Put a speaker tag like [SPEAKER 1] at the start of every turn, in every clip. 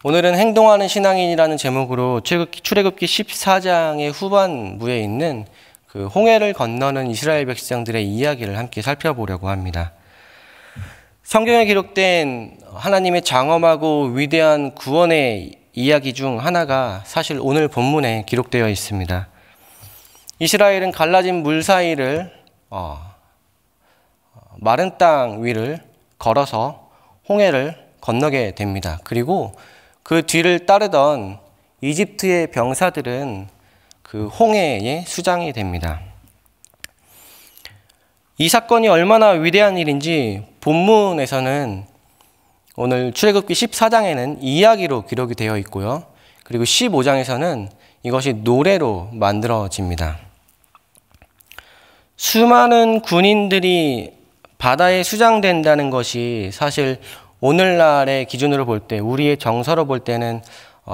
[SPEAKER 1] 오늘은 행동하는 신앙인이라는 제목으로 출애굽기 14장의 후반부에 있는 그 홍해를 건너는 이스라엘 백성들의 이야기를 함께 살펴보려고 합니다. 성경에 기록된 하나님의 장엄하고 위대한 구원의 이야기 중 하나가 사실 오늘 본문에 기록되어 있습니다. 이스라엘은 갈라진 물 사이를 마른 땅 위를 걸어서 홍해를 건너게 됩니다. 그리고 그 뒤를 따르던 이집트의 병사들은 그 홍해에 수장이 됩니다. 이 사건이 얼마나 위대한 일인지 본문에서는 오늘 출애굽기 14장에는 이야기로 기록이 되어 있고요. 그리고 15장에서는 이것이 노래로 만들어집니다. 수많은 군인들이 바다에 수장된다는 것이 사실 오늘날의 기준으로 볼 때, 우리의 정서로 볼 때는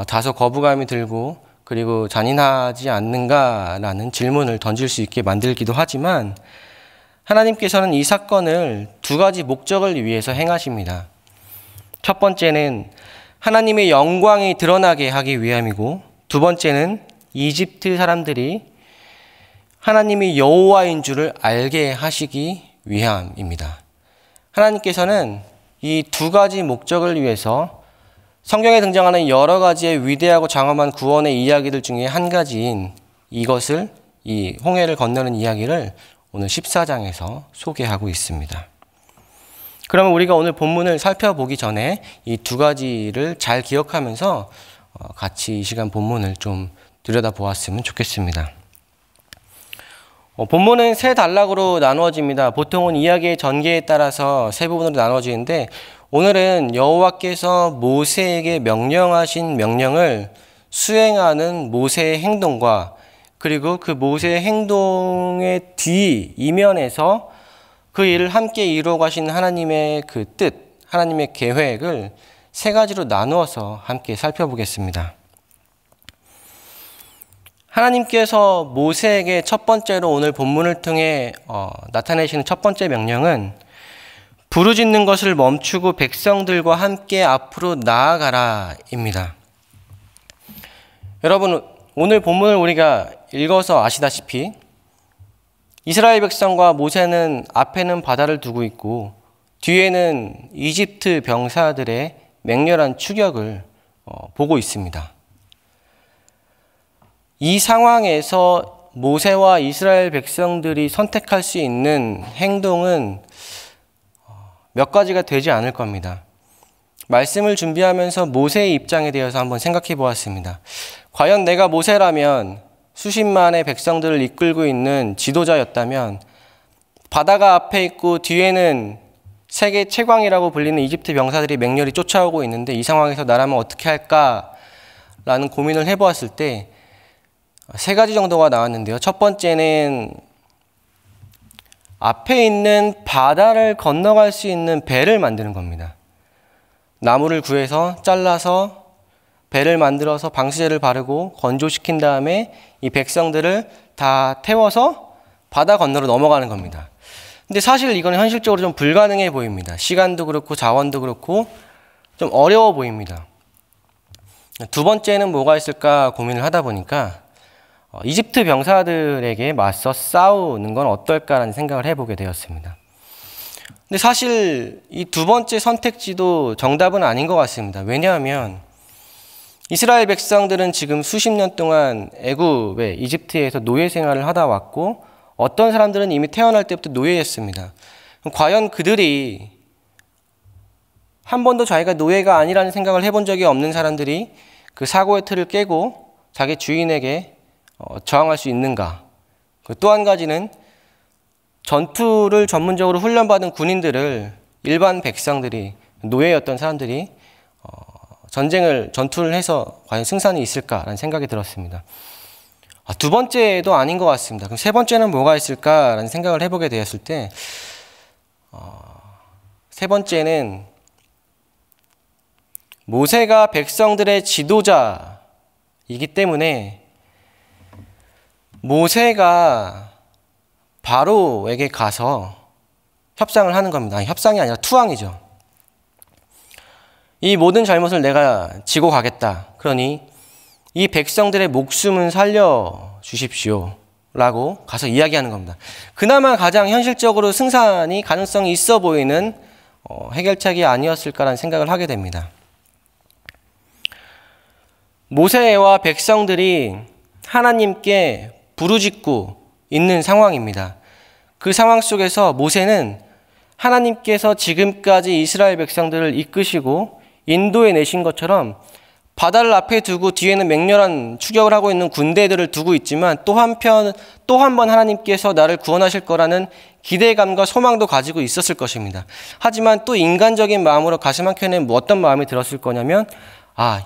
[SPEAKER 1] 다소 거부감이 들고 그리고 잔인하지 않는가라는 질문을 던질 수 있게 만들기도 하지만 하나님께서는 이 사건을 두 가지 목적을 위해서 행하십니다. 첫 번째는 하나님의 영광이 드러나게 하기 위함이고, 두 번째는 이집트 사람들이 하나님이 여호와인 줄을 알게 하시기 위함입니다. 하나님께서는 이 두 가지 목적을 위해서 성경에 등장하는 여러 가지의 위대하고 장엄한 구원의 이야기들 중에 한 가지인 이것을, 이 홍해를 건너는 이야기를 오늘 14장에서 소개하고 있습니다. 그러면 우리가 오늘 본문을 살펴보기 전에 이 두 가지를 잘 기억하면서 같이 이 시간 본문을 좀 들여다보았으면 좋겠습니다. 본문은 세 단락으로 나누어집니다. 보통은 이야기의 전개에 따라서 세 부분으로 나누어지는데, 오늘은 여호와께서 모세에게 명령하신 명령을 수행하는 모세의 행동과, 그리고 그 모세의 행동의 뒤 이면에서 그 일을 함께 이루어 가신 하나님의 그 뜻, 하나님의 계획을 세 가지로 나누어서 함께 살펴보겠습니다. 하나님께서 모세에게 첫 번째로 오늘 본문을 통해 나타내시는 첫 번째 명령은 부르짖는 것을 멈추고 백성들과 함께 앞으로 나아가라입니다. 여러분, 오늘 본문을 우리가 읽어서 아시다시피 이스라엘 백성과 모세는 앞에는 바다를 두고 있고 뒤에는 이집트 병사들의 맹렬한 추격을 보고 있습니다. 이 상황에서 모세와 이스라엘 백성들이 선택할 수 있는 행동은 몇 가지가 되지 않을 겁니다. 말씀을 준비하면서 모세의 입장에 대해서 한번 생각해 보았습니다. 과연 내가 모세라면, 수십만의 백성들을 이끌고 있는 지도자였다면, 바다가 앞에 있고 뒤에는 세계 최강이라고 불리는 이집트 병사들이 맹렬히 쫓아오고 있는데 이 상황에서 나라면 어떻게 할까라는 고민을 해보았을 때 세 가지 정도가 나왔는데요. 첫 번째는 앞에 있는 바다를 건너갈 수 있는 배를 만드는 겁니다. 나무를 구해서 잘라서 배를 만들어서 방수제를 바르고 건조시킨 다음에 이 백성들을 다 태워서 바다 건너로 넘어가는 겁니다. 근데 사실 이건 현실적으로 좀 불가능해 보입니다. 시간도 그렇고 자원도 그렇고 좀 어려워 보입니다. 두 번째는 뭐가 있을까 고민을 하다 보니까 이집트 병사들에게 맞서 싸우는 건 어떨까라는 생각을 해보게 되었습니다. 근데 사실 이 두 번째 선택지도 정답은 아닌 것 같습니다. 왜냐하면 이스라엘 백성들은 지금 수십 년 동안 애굽의 이집트에서 노예 생활을 하다 왔고, 어떤 사람들은 이미 태어날 때부터 노예였습니다. 과연 그들이 한 번도 자기가 노예가 아니라는 생각을 해본 적이 없는 사람들이 그 사고의 틀을 깨고 자기 주인에게 저항할 수 있는가? 또 한 가지는 전투를 전문적으로 훈련받은 군인들을 일반 백성들이, 노예였던 사람들이 전투를 해서 과연 승산이 있을까라는 생각이 들었습니다. 두 번째도 아닌 것 같습니다. 그럼 세 번째는 뭐가 있을까라는 생각을 해보게 되었을 때, 세 번째는 모세가 백성들의 지도자이기 때문에 모세가 바로에게 가서 협상을 하는 겁니다. 아니, 협상이 아니라 투항이죠. 이 모든 잘못을 내가 지고 가겠다. 그러니 이 백성들의 목숨은 살려주십시오. 라고 가서 이야기하는 겁니다. 그나마 가장 현실적으로 승산이 가능성이 있어 보이는 해결책이 아니었을까라는 생각을 하게 됩니다. 모세와 백성들이 하나님께 부르짖고 있는 상황입니다. 그 상황 속에서 모세는 하나님께서 지금까지 이스라엘 백성들을 이끄시고 인도해 내신 것처럼 바다를 앞에 두고 뒤에는 맹렬한 추격을 하고 있는 군대들을 두고 있지만 또 한 번 하나님께서 나를 구원하실 거라는 기대감과 소망도 가지고 있었을 것입니다. 하지만 또 인간적인 마음으로 가슴 한켠에 어떤 마음이 들었을 거냐면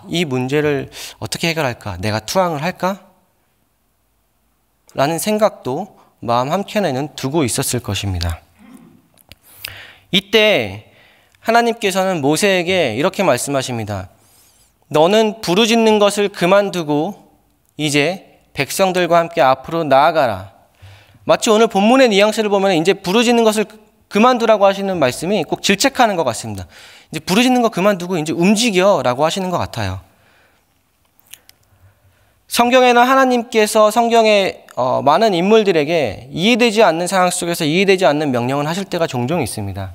[SPEAKER 1] 이 문제를 어떻게 해결할까? 내가 투항을 할까? 라는 생각도 마음 한켠에는 두고 있었을 것입니다. 이때 하나님께서는 모세에게 이렇게 말씀하십니다. 너는 부르짖는 것을 그만두고 이제 백성들과 함께 앞으로 나아가라. 마치 오늘 본문의 뉘앙스를 보면 이제 부르짖는 것을 그만두라고 하시는 말씀이 꼭 질책하는 것 같습니다. 이제 부르짖는 거 그만두고 이제 움직여라고 하시는 것 같아요. 성경에는 하나님께서 성경의 많은 인물들에게 이해되지 않는 상황 속에서 이해되지 않는 명령을 하실 때가 종종 있습니다.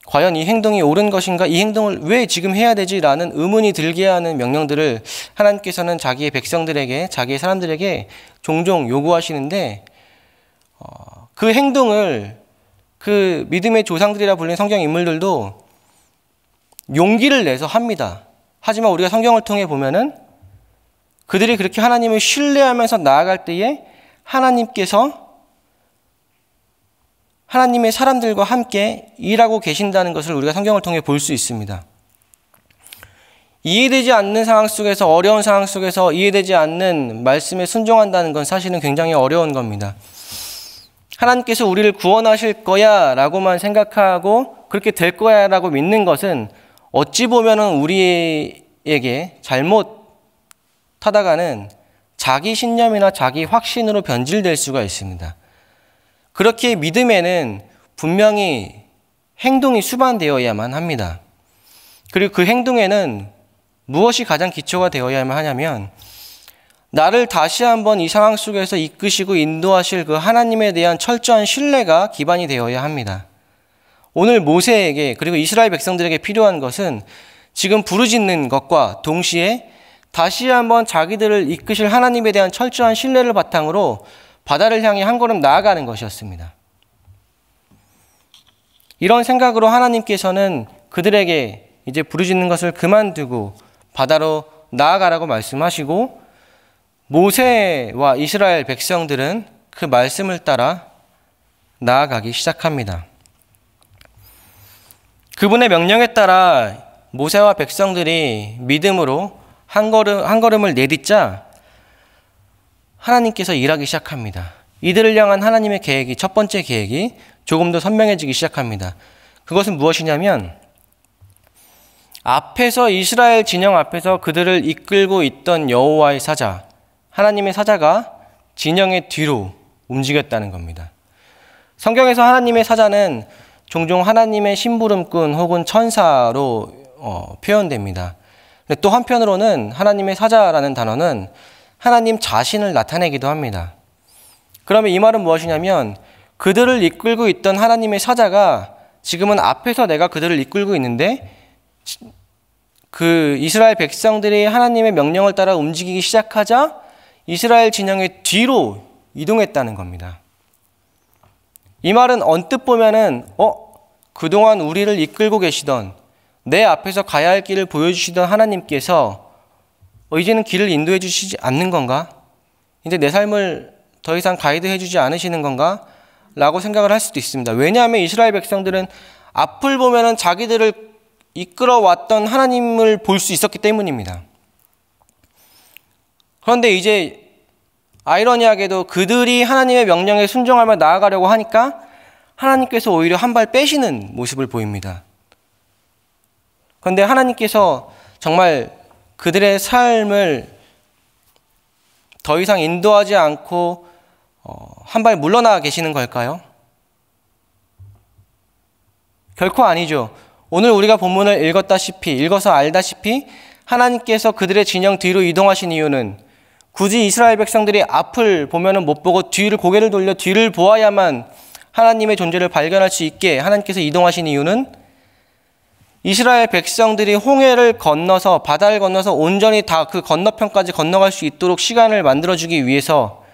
[SPEAKER 1] 과연 이 행동이 옳은 것인가? 이 행동을 왜 지금 해야 되지? 라는 의문이 들게 하는 명령들을 하나님께서는 자기의 백성들에게, 자기의 사람들에게 종종 요구하시는데 그 행동을 그 믿음의 조상들이라 불리는 성경 인물들도 용기를 내서 합니다. 하지만 우리가 성경을 통해 보면은 그들이 그렇게 하나님을 신뢰하면서 나아갈 때에 하나님께서 하나님의 사람들과 함께 일하고 계신다는 것을 우리가 성경을 통해 볼 수 있습니다. 이해되지 않는 상황 속에서, 어려운 상황 속에서 이해되지 않는 말씀에 순종한다는 건 사실은 굉장히 어려운 겁니다. 하나님께서 우리를 구원하실 거야 라고만 생각하고 그렇게 될 거야 라고 믿는 것은 어찌 보면은 우리에게 잘못하다가는 자기 신념이나 자기 확신으로 변질될 수가 있습니다. 그렇게 믿음에는 분명히 행동이 수반되어야만 합니다. 그리고 그 행동에는 무엇이 가장 기초가 되어야만 하냐면 나를 다시 한번 이 상황 속에서 이끄시고 인도하실 그 하나님에 대한 철저한 신뢰가 기반이 되어야 합니다. 오늘 모세에게 그리고 이스라엘 백성들에게 필요한 것은 지금 부르짖는 것과 동시에 다시 한번 자기들을 이끄실 하나님에 대한 철저한 신뢰를 바탕으로 바다를 향해 한 걸음 나아가는 것이었습니다. 이런 생각으로 하나님께서는 그들에게 이제 부르짖는 것을 그만두고 바다로 나아가라고 말씀하시고 모세와 이스라엘 백성들은 그 말씀을 따라 나아가기 시작합니다. 그분의 명령에 따라 모세와 백성들이 믿음으로 한 걸음을 내딛자 하나님께서 일하기 시작합니다. 이들을 향한 하나님의 계획이, 첫 번째 계획이 조금 더 선명해지기 시작합니다. 그것은 무엇이냐면 앞에서 이스라엘 진영 앞에서 그들을 이끌고 있던 여호와의 사자, 하나님의 사자가 진영의 뒤로 움직였다는 겁니다. 성경에서 하나님의 사자는 종종 하나님의 심부름꾼 혹은 천사로 표현됩니다. 또 한편으로는 하나님의 사자라는 단어는 하나님 자신을 나타내기도 합니다. 그러면 이 말은 무엇이냐면 그들을 이끌고 있던 하나님의 사자가 지금은 앞에서 내가 그들을 이끌고 있는데 그 이스라엘 백성들이 하나님의 명령을 따라 움직이기 시작하자 이스라엘 진영의 뒤로 이동했다는 겁니다. 이 말은 언뜻 보면은 그동안 우리를 이끌고 계시던 내 앞에서 가야 할 길을 보여주시던 하나님께서 이제는 길을 인도해 주시지 않는 건가? 이제 내 삶을 더 이상 가이드해 주지 않으시는 건가? 라고 생각을 할 수도 있습니다. 왜냐하면 이스라엘 백성들은 앞을 보면은 자기들을 이끌어왔던 하나님을 볼 수 있었기 때문입니다. 그런데 이제 아이러니하게도 그들이 하나님의 명령에 순종하며 나아가려고 하니까 하나님께서 오히려 한 발 빼시는 모습을 보입니다. 그런데 하나님께서 정말 그들의 삶을 더 이상 인도하지 않고 한 발 물러나 계시는 걸까요? 결코 아니죠. 오늘 우리가 본문을 읽어서 알다시피 하나님께서 그들의 진영 뒤로 이동하신 이유는 굳이 이스라엘 백성들이 앞을 보면은 못 보고 고개를 돌려 뒤를 보아야만 하나님의 존재를 발견할 수 있게 하나님께서 이동하신 이유는 이스라엘 백성들이 홍해를 건너서 바다를 건너서 온전히 다 그 건너편까지 건너갈 수 있도록 시간을 만들어주기 위해서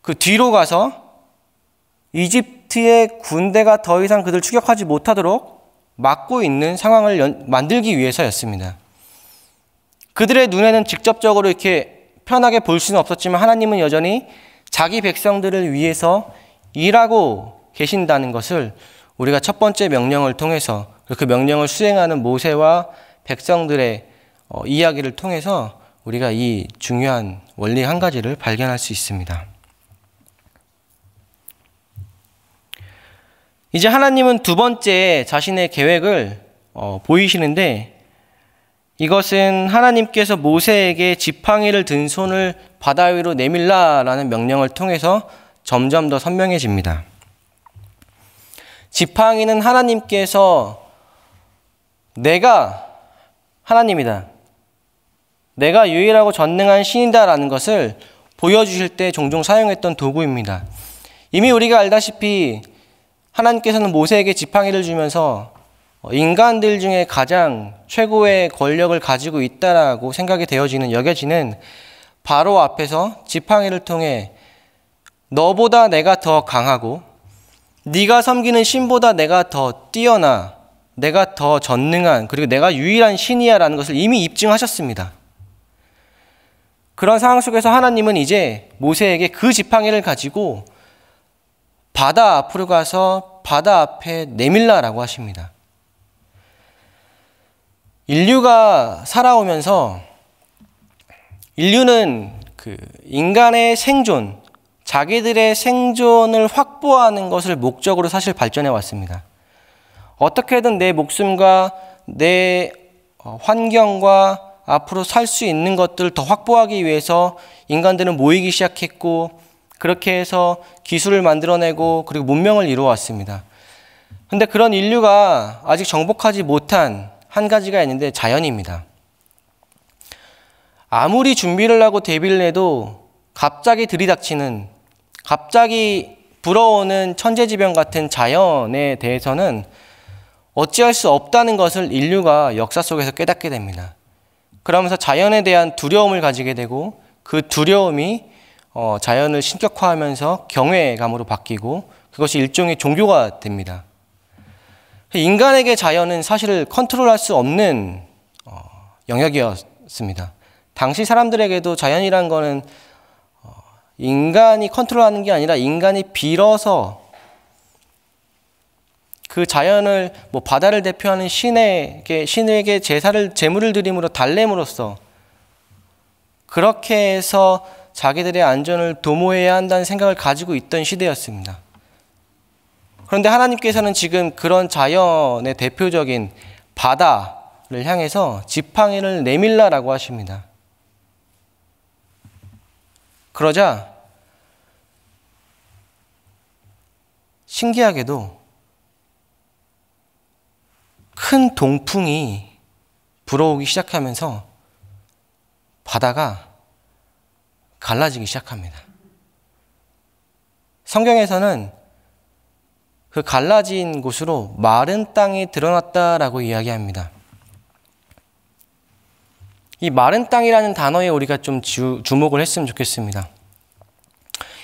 [SPEAKER 1] 그 뒤로 가서 이집트의 군대가 더 이상 그들 추격하지 못하도록 막고 있는 상황을 만들기 위해서였습니다. 그들의 눈에는 직접적으로 이렇게 편하게 볼 수는 없었지만 하나님은 여전히 자기 백성들을 위해서 일하고 계신다는 것을 우리가 첫 번째 명령을 통해서 그 명령을 수행하는 모세와 백성들의 이야기를 통해서 우리가 이 중요한 원리 한 가지를 발견할 수 있습니다. 이제 하나님은 두 번째 자신의 계획을 보이시는데 이것은 하나님께서 모세에게 지팡이를 든 손을 바다 위로 내밀라라는 명령을 통해서 점점 더 선명해집니다. 지팡이는 하나님께서 내가 하나님이다, 내가 유일하고 전능한 신이다라는 것을 보여주실 때 종종 사용했던 도구입니다. 이미 우리가 알다시피 하나님께서는 모세에게 지팡이를 주면서 인간들 중에 가장 최고의 권력을 가지고 있다라고 생각이 여겨지는 바로 앞에서 지팡이를 통해 너보다 내가 더 강하고 네가 섬기는 신보다 내가 더 뛰어나, 내가 더 전능한, 그리고 내가 유일한 신이야 라는 것을 이미 입증하셨습니다. 그런 상황 속에서 하나님은 이제 모세에게 그 지팡이를 가지고 바다 앞으로 가서 바다 앞에 내밀라라고 하십니다. 인류가 살아오면서 인류는 그 인간의 생존, 자기들의 생존을 확보하는 것을 목적으로 사실 발전해 왔습니다. 어떻게든 내 목숨과 내 환경과 앞으로 살 수 있는 것들을 더 확보하기 위해서 인간들은 모이기 시작했고 그렇게 해서 기술을 만들어내고 그리고 문명을 이루어왔습니다. 그런데 그런 인류가 아직 정복하지 못한 한 가지가 있는데 자연입니다. 아무리 준비를 하고 대비를 해도 갑자기 들이닥치는, 갑자기 불어오는 천재지변 같은 자연에 대해서는 어찌할 수 없다는 것을 인류가 역사 속에서 깨닫게 됩니다. 그러면서 자연에 대한 두려움을 가지게 되고 그 두려움이 자연을 신격화하면서 경외감으로 바뀌고 그것이 일종의 종교가 됩니다. 인간에게 자연은 사실 컨트롤할 수 없는 영역이었습니다. 당시 사람들에게도 자연이란 거는 인간이 컨트롤하는 게 아니라 인간이 빌어서 그 자연을 바다를 대표하는 신에게 제물을 드림으로 달램으로써 그렇게 해서 자기들의 안전을 도모해야 한다는 생각을 가지고 있던 시대였습니다. 그런데 하나님께서는 지금 그런 자연의 대표적인 바다를 향해서 지팡이를 내밀라라고 하십니다. 그러자 신기하게도 큰 동풍이 불어오기 시작하면서 바다가 갈라지기 시작합니다. 성경에서는 그 갈라진 곳으로 마른 땅이 드러났다라고 이야기합니다. 이 마른 땅이라는 단어에 우리가 좀 주목을 했으면 좋겠습니다.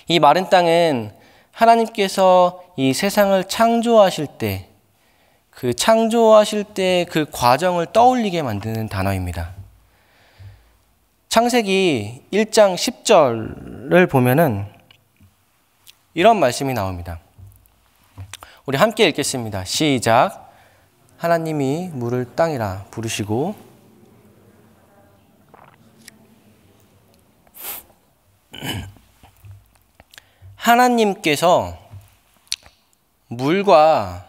[SPEAKER 1] 이 마른 땅은 하나님께서 이 세상을 창조하실 때 그 과정을 떠올리게 만드는 단어입니다. 창세기 1장 10절을 보면은 이런 말씀이 나옵니다. 우리 함께 읽겠습니다. 시작. 하나님이 물을 땅이라 부르시고 하나님께서 물과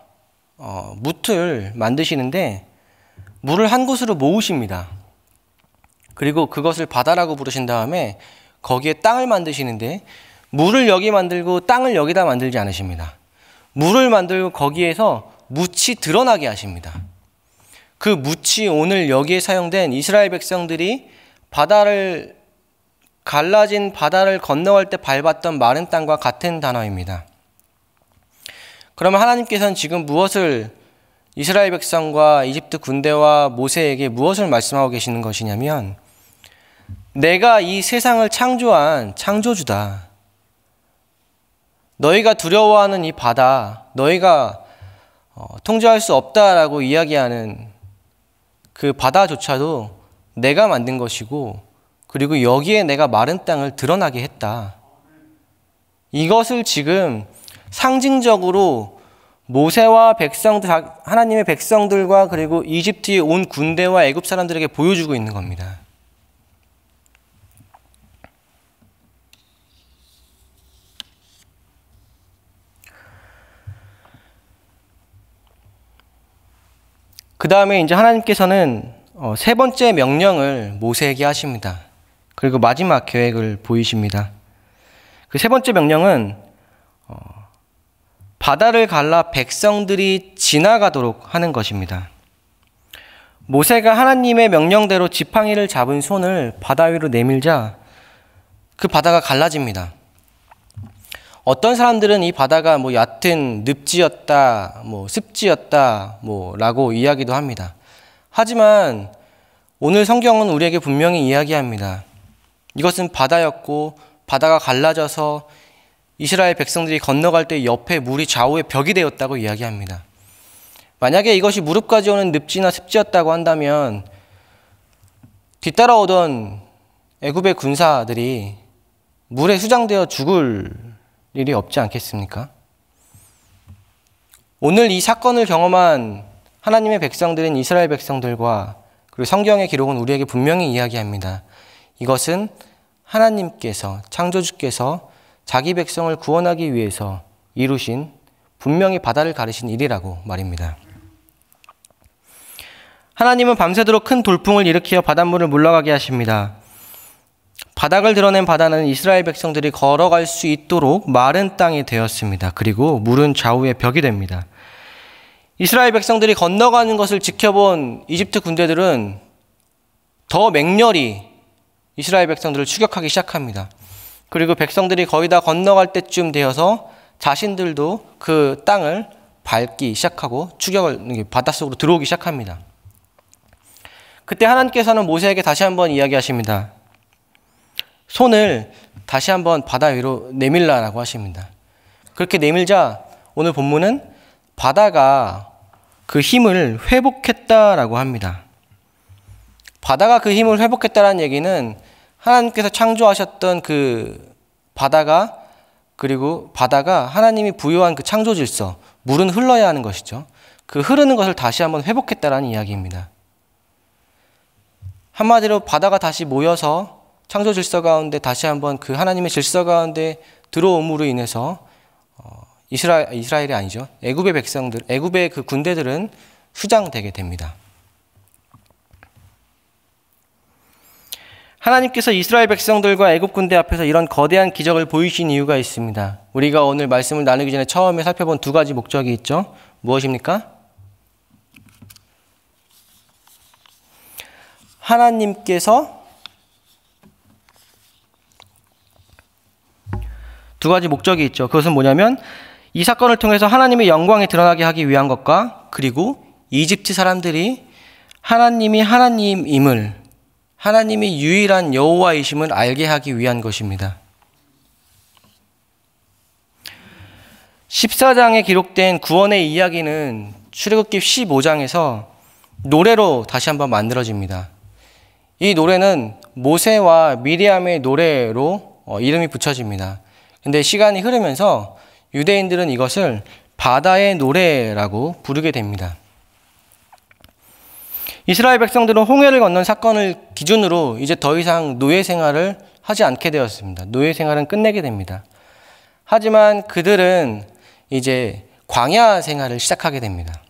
[SPEAKER 1] 뭇을 만드시는데 물을 한 곳으로 모으십니다. 그리고 그것을 바다라고 부르신 다음에 거기에 땅을 만드시는데 물을 여기 만들고 땅을 여기다 만들지 않으십니다. 물을 만들고 거기에서 뭇이 드러나게 하십니다. 그 묻이 오늘 여기에 사용된 이스라엘 백성들이 갈라진 바다를 건너갈 때 밟았던 마른 땅과 같은 단어입니다. 그러면 하나님께서는 지금 무엇을 이스라엘 백성과 이집트 군대와 모세에게 무엇을 말씀하고 계시는 것이냐면, 내가 이 세상을 창조한 창조주다. 너희가 두려워하는 이 바다, 너희가 통제할 수 없다라고 이야기하는 그 바다조차도 내가 만든 것이고, 그리고 여기에 내가 마른 땅을 드러나게 했다. 이것을 지금 상징적으로 모세와 하나님의 백성들과 그리고 이집트에 온 군대와 애굽 사람들에게 보여주고 있는 겁니다. 그 다음에 이제 하나님께서는 세 번째 명령을 모세에게 하십니다. 그리고 마지막 계획을 보이십니다. 그 세 번째 명령은 바다를 갈라 백성들이 지나가도록 하는 것입니다. 모세가 하나님의 명령대로 지팡이를 잡은 손을 바다 위로 내밀자 그 바다가 갈라집니다. 어떤 사람들은 이 바다가 얕은 늪지였다, 습지였다, 라고 이야기도 합니다. 하지만 오늘 성경은 우리에게 분명히 이야기합니다. 이것은 바다였고, 바다가 갈라져서 이스라엘 백성들이 건너갈 때 옆에 물이 좌우에 벽이 되었다고 이야기합니다. 만약에 이것이 무릎까지 오는 늪지나 습지였다고 한다면 뒤따라오던 애굽의 군사들이 물에 수장되어 죽을 일이 없지 않겠습니까? 오늘 이 사건을 경험한 하나님의 백성들인 이스라엘 백성들과 그리고 성경의 기록은 우리에게 분명히 이야기합니다. 이것은 하나님께서, 창조주께서 자기 백성을 구원하기 위해서 이루신, 분명히 바다를 가르신 일이라고 말입니다. 하나님은 밤새도록 큰 돌풍을 일으키어 바닷물을 물러가게 하십니다. 바닥을 드러낸 바다는 이스라엘 백성들이 걸어갈 수 있도록 마른 땅이 되었습니다. 그리고 물은 좌우의 벽이 됩니다. 이스라엘 백성들이 건너가는 것을 지켜본 이집트 군대들은 더 맹렬히 이스라엘 백성들을 추격하기 시작합니다. 그리고 백성들이 거의 다 건너갈 때쯤 되어서 자신들도 그 땅을 밟기 시작하고 추격을 바닷속으로 들어오기 시작합니다. 그때 하나님께서는 모세에게 다시 한번 이야기하십니다. 손을 다시 한번 바다 위로 내밀라라고 하십니다. 그렇게 내밀자 오늘 본문은 바다가 그 힘을 회복했다라고 합니다. 바다가 그 힘을 회복했다라는 얘기는 하나님께서 창조하셨던 그 바다가, 그리고 바다가 하나님이 부여한 그 창조 질서, 물은 흘러야 하는 것이죠. 그 흐르는 것을 다시 한번 회복했다라는 이야기입니다. 한마디로 바다가 다시 모여서 창조 질서 가운데 다시 한번 그 하나님의 질서 가운데 들어옴으로 인해서 이스라엘이 아니죠. 애굽의 백성들, 애굽의 그 군대들은 수장되게 됩니다. 하나님께서 이스라엘 백성들과 애굽 군대 앞에서 이런 거대한 기적을 보이신 이유가 있습니다. 우리가 오늘 말씀을 나누기 전에 처음에 살펴본 두 가지 목적이 있죠. 무엇입니까? 하나님께서 두 가지 목적이 있죠. 그것은 뭐냐면 이 사건을 통해서 하나님의 영광이 드러나게 하기 위한 것과, 그리고 이집트 사람들이 하나님이 하나님임을, 하나님이 유일한 여호와이심을 알게 하기 위한 것입니다. 14장에 기록된 구원의 이야기는 출애굽기 15장에서 노래로 다시 한번 만들어집니다. 이 노래는 모세와 미리암의 노래로 이름이 붙여집니다. 근데 시간이 흐르면서 유대인들은 이것을 바다의 노래라고 부르게 됩니다. 이스라엘 백성들은 홍해를 건넌 사건을 기준으로 이제 더 이상 노예 생활을 하지 않게 되었습니다. 노예 생활은 끝내게 됩니다. 하지만 그들은 이제 광야 생활을 시작하게 됩니다.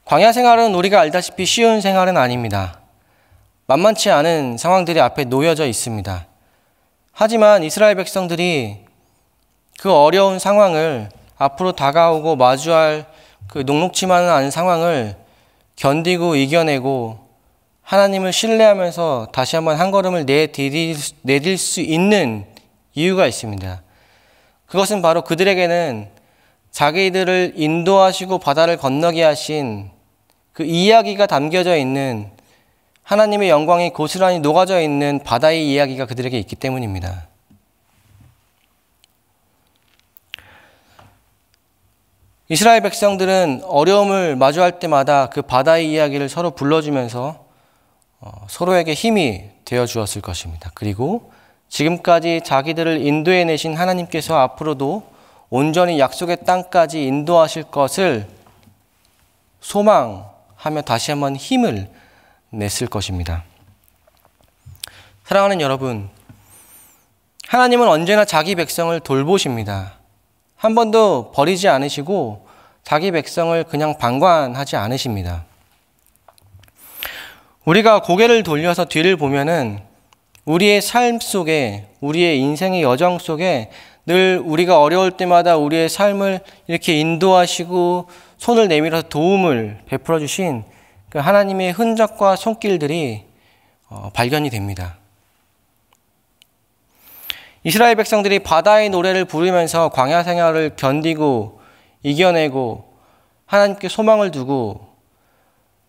[SPEAKER 1] 광야 생활은 우리가 알다시피 쉬운 생활은 아닙니다. 만만치 않은 상황들이 앞에 놓여져 있습니다. 하지만 이스라엘 백성들이 그 어려운 상황을, 앞으로 다가오고 마주할 그 녹록지만은 않은 상황을 견디고 이겨내고 하나님을 신뢰하면서 다시 한번 한 걸음을 내딜 수 있는 이유가 있습니다. 그것은 바로 그들에게는 자기들을 인도하시고 바다를 건너게 하신 그 이야기가 담겨져 있는, 하나님의 영광이 고스란히 녹아져 있는 바다의 이야기가 그들에게 있기 때문입니다. 이스라엘 백성들은 어려움을 마주할 때마다 그 바다의 이야기를 서로 불러주면서 서로에게 힘이 되어 주었을 것입니다. 그리고 지금까지 자기들을 인도해내신 하나님께서 앞으로도 온전히 약속의 땅까지 인도하실 것을 소망하며 다시 한번 힘을 냈을 것입니다. 사랑하는 여러분, 하나님은 언제나 자기 백성을 돌보십니다. 한 번도 버리지 않으시고 자기 백성을 그냥 방관하지 않으십니다. 우리가 고개를 돌려서 뒤를 보면은 우리의 삶 속에, 우리의 인생의 여정 속에 늘 우리가 어려울 때마다 우리의 삶을 이렇게 인도하시고 손을 내밀어서 도움을 베풀어 주신 그 하나님의 흔적과 손길들이 발견이 됩니다. 이스라엘 백성들이 바다의 노래를 부르면서 광야 생활을 견디고 이겨내고 하나님께 소망을 두고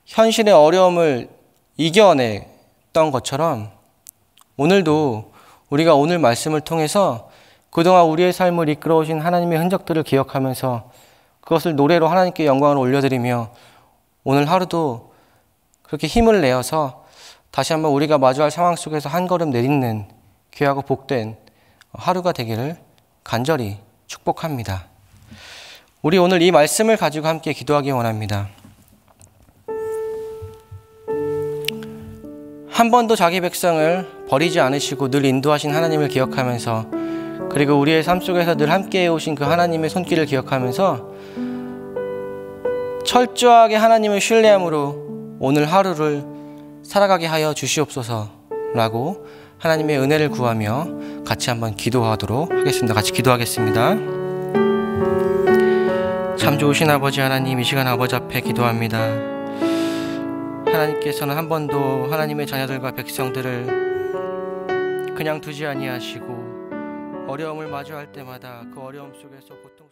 [SPEAKER 1] 현실의 어려움을 이겨냈던 것처럼 오늘도 우리가 오늘 말씀을 통해서 그동안 우리의 삶을 이끌어 오신 하나님의 흔적들을 기억하면서 그것을 노래로 하나님께 영광을 올려드리며 오늘 하루도 그렇게 힘을 내어서 다시 한번 우리가 마주할 상황 속에서 한 걸음 내딛는 귀하고 복된 하루가 되기를 간절히 축복합니다. 우리 오늘 이 말씀을 가지고 함께 기도하기 원합니다. 한 번도 자기 백성을 버리지 않으시고 늘 인도하신 하나님을 기억하면서, 그리고 우리의 삶 속에서 늘 함께해 오신 그 하나님의 손길을 기억하면서 철저하게 하나님을 신뢰함으로 오늘 하루를 살아가게 하여 주시옵소서라고 하나님의 은혜를 구하며 같이 한번 기도하도록 하겠습니다. 같이 기도하겠습니다. 참 좋으신 아버지 하나님, 이 시간 아버지 앞에 기도합니다. 하나님께서는 한 번도 하나님의 자녀들과 백성들을 그냥 두지 아니하시고 어려움을 마주할 때마다 그 어려움 속에서 고통